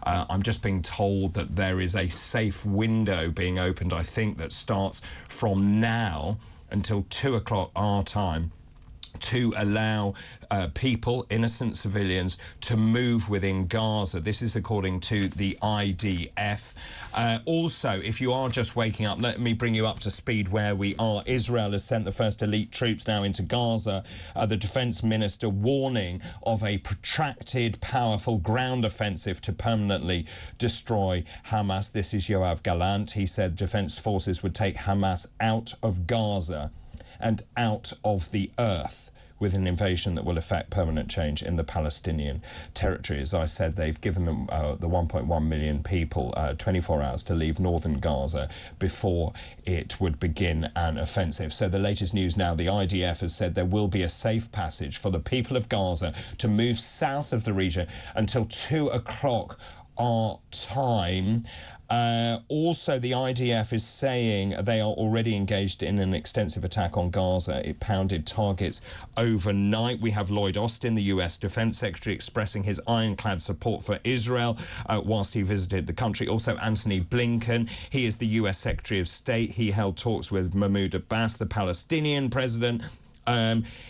I'm just being told that there is a safe window being opened, I think, that starts from now until 2 o'clock our time, to allow people, innocent civilians, to move within Gaza. This is according to the IDF. Also, if you are just waking up, let me bring you up to speed where we are. Israel has sent the first elite troops now into Gaza. The defence minister warning of a protracted, powerful ground offensive to permanently destroy Hamas. This is Yoav Gallant. He said defence forces would take Hamas out of Gaza and out of the earth with an invasion that will affect permanent change in the Palestinian territory. As I said, they've given them, the 1.1 million people, 24 hours to leave northern Gaza before it would begin an offensive. So the latest news now, the IDF has said there will be a safe passage for the people of Gaza to move south of the region until 2 o'clock our time. Also, the IDF is saying they are already engaged in an extensive attack on Gaza. It pounded targets overnight. We have Lloyd Austin, the US Defense Secretary, expressing his ironclad support for Israel whilst he visited the country. Also, Antony Blinken, he is the US Secretary of State. He held talks with Mahmoud Abbas, the Palestinian president.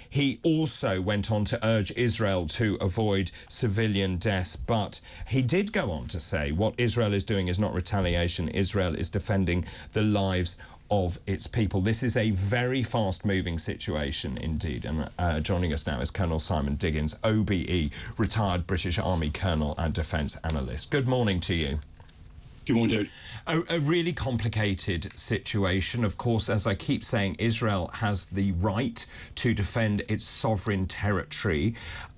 He also went on to urge Israel to avoid civilian deaths, but he did go on to say what Israel is doing is not retaliation. Israel is defending the lives of its people. This is a very fast-moving situation indeed. And joining us now is Colonel Simmon Diggins, OBE, retired British Army colonel and defence analyst. Good morning to you. Good morning, David. A really complicated situation. Of course, as I keep saying, Israel has the right to defend its sovereign territory.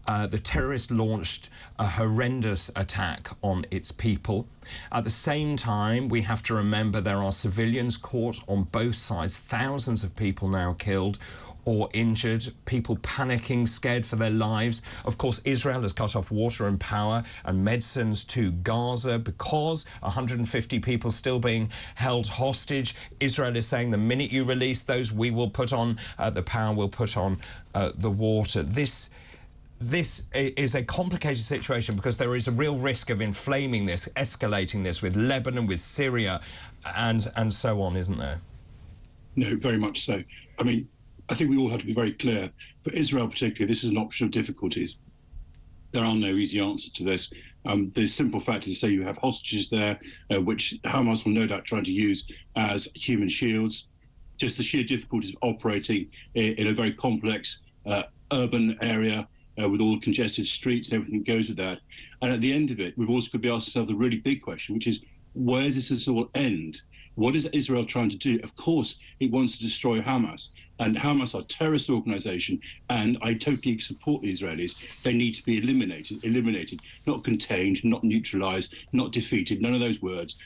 The terrorists launched a horrendous attack on its people. At the same time, we have to remember there are civilians caught on both sides, thousands of people now killed or injured, people panicking, scared for their lives. Of course, Israel has cut off water and power and medicines to Gaza because 150 people still being held hostage. Israel is saying the minute you release those, we will put on the power, we'll put on the water. This is a complicated situation because there is a real risk of inflaming this, escalating this with Lebanon, with Syria, and so on, isn't there? No, very much so. I mean, I think we all have to be very clear. For Israel particularly, this is an option of difficulties. There are no easy answers to this. The simple fact is to say you have hostages there, which Hamas will no doubt try to use as human shields. Just the sheer difficulties of operating in a very complex urban area with all the congested streets and everything that goes with that. And at the end of it, we've also got to be asking ourselves the really big question, which is, where does this all end? What is Israel trying to do? Of course, it wants to destroy Hamas. And Hamas are a terrorist organisation, and I totally support the Israelis. They need to be eliminated, not contained, not neutralised, not defeated, none of those words,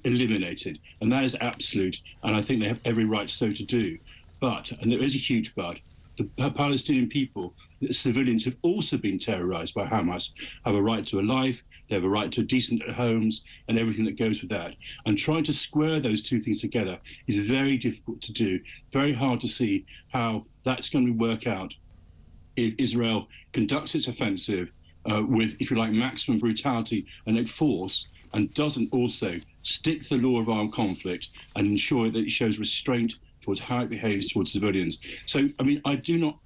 eliminated. And that is absolute, and I think they have every right so to do. But, and there is a huge but, the Palestinian people, the civilians who've also been terrorised by Hamas, have a right to a life, they have a right to decent homes and everything that goes with that. And trying to square those two things together is very difficult to do, very hard to see how that's going to work out if Israel conducts its offensive with, if you like, maximum brutality and force, and doesn't also stick to the law of armed conflict and ensure that it shows restraint towards how it behaves towards civilians. So, I mean, I do not,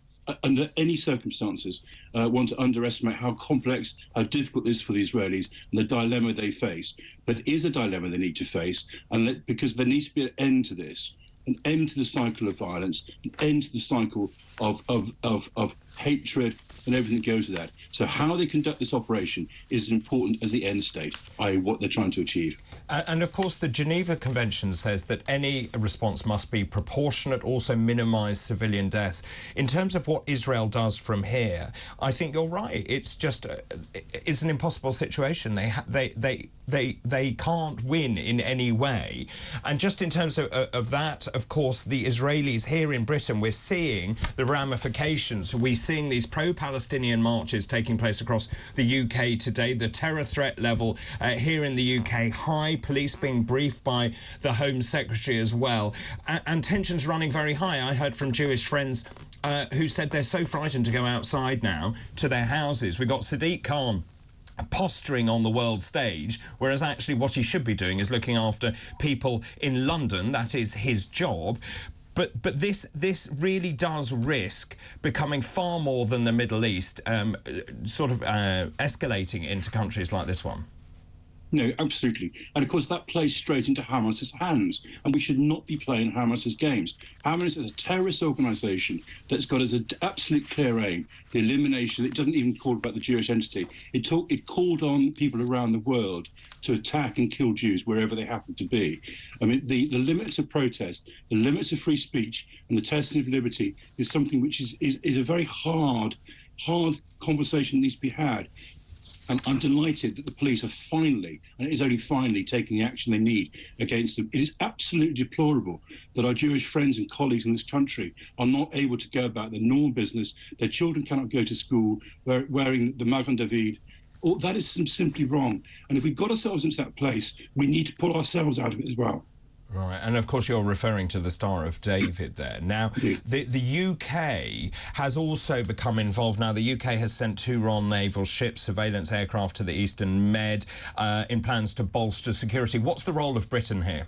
under any circumstances, want to underestimate how complex, how difficult this is for the Israelis and the dilemma they face. But it is a dilemma they need to face, and because there needs to be an end to this, an end to the cycle of violence, an end to the cycle of hatred and everything that goes with that. So how they conduct this operation is as important as the end state, i.e. what they're trying to achieve. And of course, the Geneva Convention says that any response must be proportionate, also minimise civilian deaths. In terms of what Israel does from here, I think you're right. It's just, it's an impossible situation. They can't win in any way. And just in terms of that, of course, the Israelis here in Britain, we're seeing the ramifications. We're seeing these pro-Palestinian marches taking place across the UK today. The terror threat level here in the UK high. Police being briefed by the Home Secretary as well, and tensions running very high. I heard from Jewish friends who said they're so frightened to go outside now to their houses. We got Sadiq Khan, posturing on the world stage, whereas actually what he should be doing is looking after people in London. That is his job. But this really does risk becoming far more than the Middle East, escalating into countries like this one. No, absolutely. And of course, that plays straight into Hamas's hands. And we should not be playing Hamas's games. Hamas is a terrorist organisation that's got as an absolute clear aim the elimination. It doesn't even call about the Jewish entity. It called on people around the world to attack and kill Jews wherever they happen to be. I mean, the limits of protest, the limits of free speech, and the testing of liberty is something which is a very hard conversation that needs to be had. And I'm delighted that the police are finally, and it is only finally, taking the action they need against them. It is absolutely deplorable that our Jewish friends and colleagues in this country are not able to go about their normal business. Their children cannot go to school wearing the Magen David. That is simply wrong. And if we got ourselves into that place, we need to pull ourselves out of it as well. Right, and of course you're referring to the Star of David there. Now, the UK has also become involved. Now, the UK has sent 2 Royal Naval ships, surveillance aircraft to the Eastern Med in plans to bolster security. What's the role of Britain here?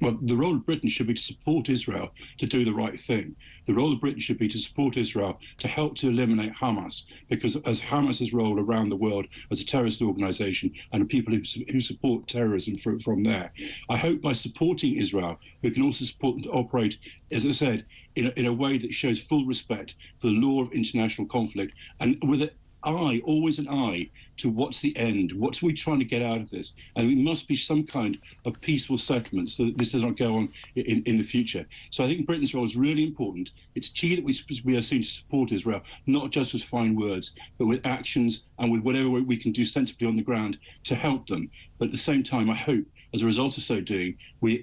Well, the role of Britain should be to support Israel to do the right thing. The role of Britain should be to support Israel to help to eliminate Hamas, because as Hamas's role around the world as a terrorist organisation and people who support terrorism from there. I hope by supporting Israel, we can also support them to operate, as I said, in a way that shows full respect for the law of international conflict, and with it, always an eye to what's the end, what are we trying to get out of this, and it must be some kind of peaceful settlement so that this does not go on in the future. So I think Britain's role is really important. It's key that we are seen to support Israel, not just with fine words, but with actions and with whatever we can do sensibly on the ground to help them. But at the same time, I hope, as a result of so doing, we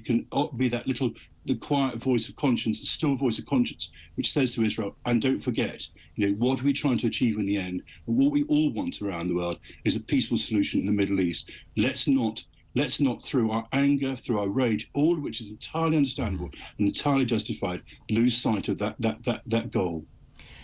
can be that the quiet voice of conscience, the still voice of conscience, which says to Israel, and don't forget, what are we trying to achieve in the end? And what we all want around the world is a peaceful solution in the Middle East. Let's not, through our anger, through our rage, all of which is entirely understandable and entirely justified, lose sight of that goal.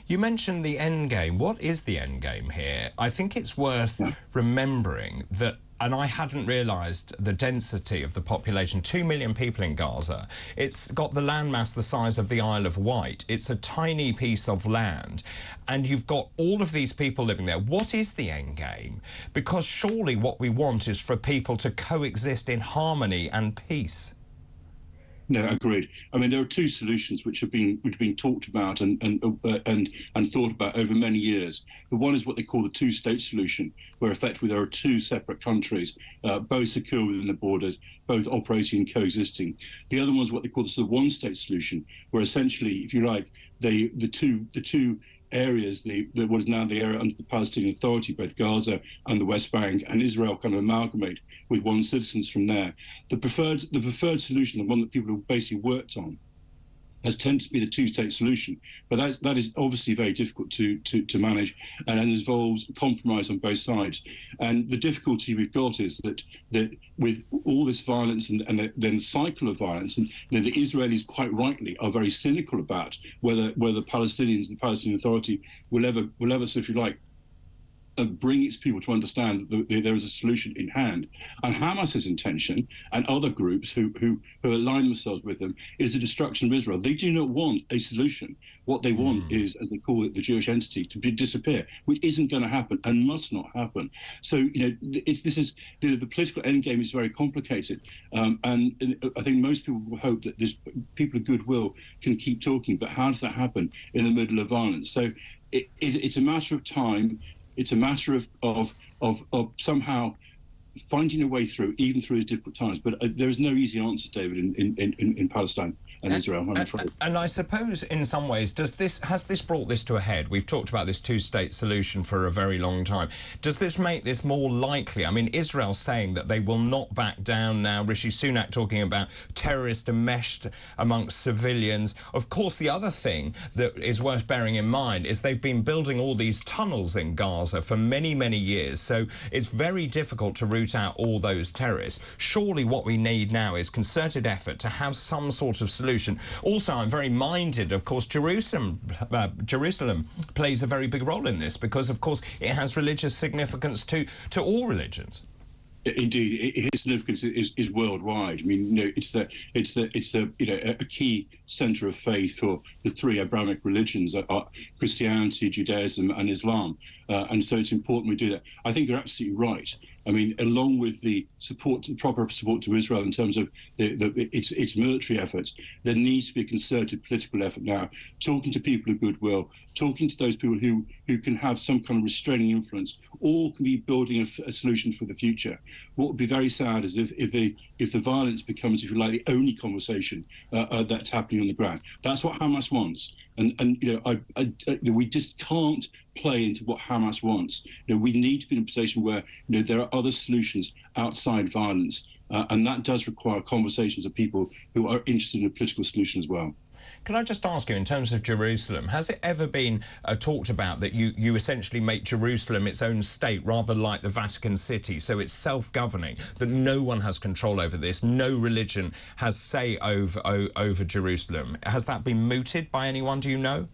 You mentioned the end game. What is the end game here? I think it's worth remembering that, and I hadn't realised the density of the population, 2 million people in Gaza. It's got the landmass the size of the Isle of Wight. It's a tiny piece of land, and you've got all of these people living there. What is the end game? Because surely what we want is for people to coexist in harmony and peace. No, agreed. I mean, there are 2 solutions which have been talked about and thought about over many years. The one is what they call the 2-state solution, where effectively there are 2 separate countries, both secure within the borders, both operating and coexisting. The other one is what they call the sort of 1-state solution, where essentially, if you like, the two areas, what is now the area under the Palestinian Authority, both Gaza and the West Bank, and Israel kind of amalgamate with 1 citizens from there. The preferred solution, the one that people have basically worked on, has tended to be the 2-state solution, but that is obviously very difficult to manage, and involves compromise on both sides. And the difficulty we've got is that with all this violence and then the cycle of violence, and the Israelis quite rightly are very cynical about whether Palestinians and the Palestinian Authority will ever, so if you like, bring its people to understand that there is a solution in hand. And Hamas's intention, and other groups who align themselves with them, is the destruction of Israel. They do not want a solution. What they want is, as they call it, the Jewish entity to disappear, which isn't going to happen and must not happen. So, the political endgame is very complicated. And I think most people will hope that people of goodwill can keep talking, but how does that happen in the middle of violence? So it's a matter of time. It's a matter of somehow finding a way through, even through these difficult times. But there is no easy answer, David, in Palestine and Israel, I'm afraid. And I suppose, in some ways, has this brought this to a head? We've talked about this 2-state solution for a very long time. Does this make this more likely? I mean, Israel's saying that they will not back down now. Rishi Sunak talking about terrorists enmeshed amongst civilians. Of course, the other thing that is worth bearing in mind is they've been building all these tunnels in Gaza for many, many years. So it's very difficult to root out all those terrorists. Surely what we need now is concerted effort to have some sort of solution solution. Also, I'm very minded, of course, Jerusalem plays a very big role in this because, of course, it has religious significance to all religions. Indeed, its significance is worldwide. I mean, it's the a key centre of faith for the three Abrahamic religions: Christianity, Judaism, and Islam. And so it's important we do that. I think you're absolutely right. I mean, along with the proper support to Israel in terms of its military efforts, there needs to be a concerted political effort now, talking to people of goodwill, talking to those people who can have some kind of restraining influence, or can be building a solution for the future. What would be very sad is if the violence becomes, if you like, the only conversation that's happening on the ground. That's what Hamas wants. And we just can't play into what Hamas wants. We need to be in a position where there are other solutions outside violence, and that does require conversations of people who are interested in a political solution as well. Can I just ask you, in terms of Jerusalem, has it ever been talked about that you essentially make Jerusalem its own state, rather like the Vatican City, so it's self-governing, that no one has control over this, no religion has say over Jerusalem? Has that been mooted by anyone, do you know?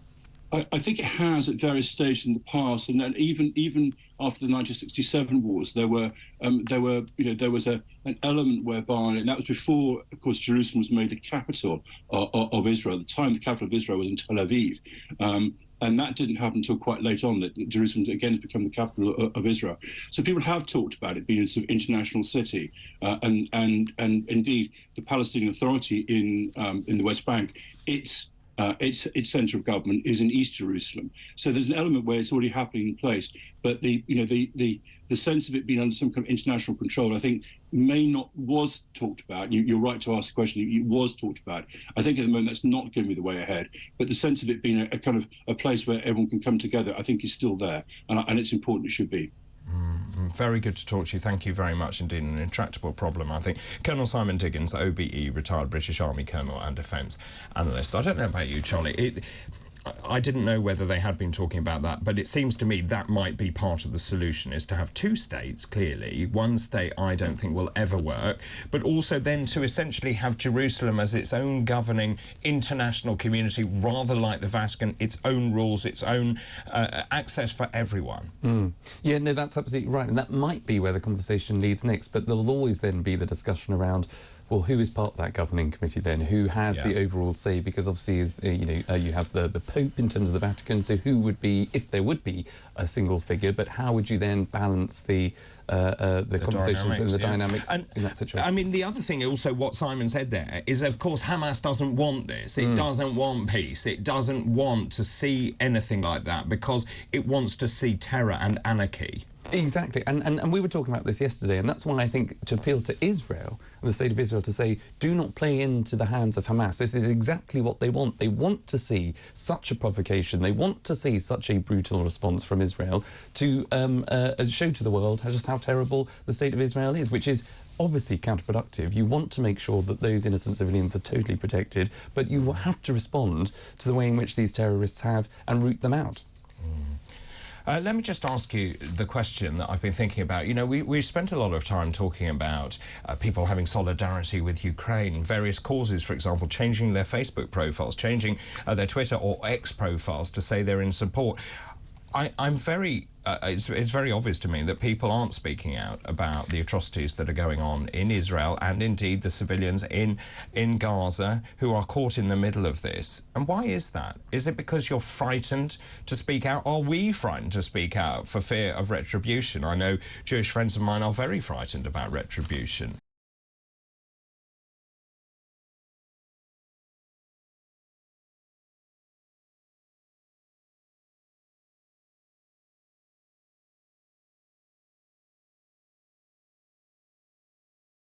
I think it has at various stages in the past, and then even after the 1967 wars, there was an element whereby, and that was before, of course, Jerusalem was made the capital of Israel. At the time, the capital of Israel was in Tel Aviv, and that didn't happen until quite late on. That Jerusalem again has become the capital of Israel. So people have talked about it being a sort of international city, and indeed the Palestinian Authority in the West Bank, its centre of government is in East Jerusalem. So there's an element where it's already happening in place, but the sense of it being under some kind of international control, I think, was talked about. You're right to ask the question. It was talked about. I think at the moment that's not going to be the way ahead. But the sense of it being a kind of a place where everyone can come together, I think, is still there, and it's important it should be. Very good to talk to you. Thank you very much indeed. An intractable problem, I think. Colonel Simmon Diggins, OBE, retired British Army Colonel and Defence Analyst. I don't know about you, Charlie. I didn't know whether they had been talking about that, but it seems to me that might be part of the solution, is to have two states, clearly. One state I don't think will ever work, but also then to essentially have Jerusalem as its own governing international community, rather like the Vatican, its own rules, its own access for everyone. Yeah, no, that's absolutely right, and that might be where the conversation leads next, but there will always then be the discussion around, well, who is part of that governing committee then? Who has the overall say? Because obviously, you have the Pope in terms of the Vatican. So who would be, if there would be a single figure, but how would you then balance the conversations and the dynamics in that situation? I mean, the other thing also, what Simon said there, is of course Hamas doesn't want this. It doesn't want peace. It doesn't want to see anything like that because it wants to see terror and anarchy. Exactly, and we were talking about this yesterday, and that's why I think to appeal to Israel and the state of Israel to say, do not play into the hands of Hamas. This is exactly what they want. They want to see such a provocation. They want to see such a brutal response from Israel to show to the world just how terrible the state of Israel is, which is obviously counterproductive. You want to make sure that those innocent civilians are totally protected, but you will have to respond to the way in which these terrorists have and root them out. Let me just ask you the question that I've been thinking about. We've spent a lot of time talking about people having solidarity with Ukraine, various causes, for example, changing their Facebook profiles, changing their Twitter or X profiles to say they're in support. It's very obvious to me that people aren't speaking out about the atrocities that are going on in Israel and indeed the civilians in Gaza who are caught in the middle of this. And why is that? Is it because you're frightened to speak out? Are we frightened to speak out for fear of retribution? I know Jewish friends of mine are very frightened about retribution.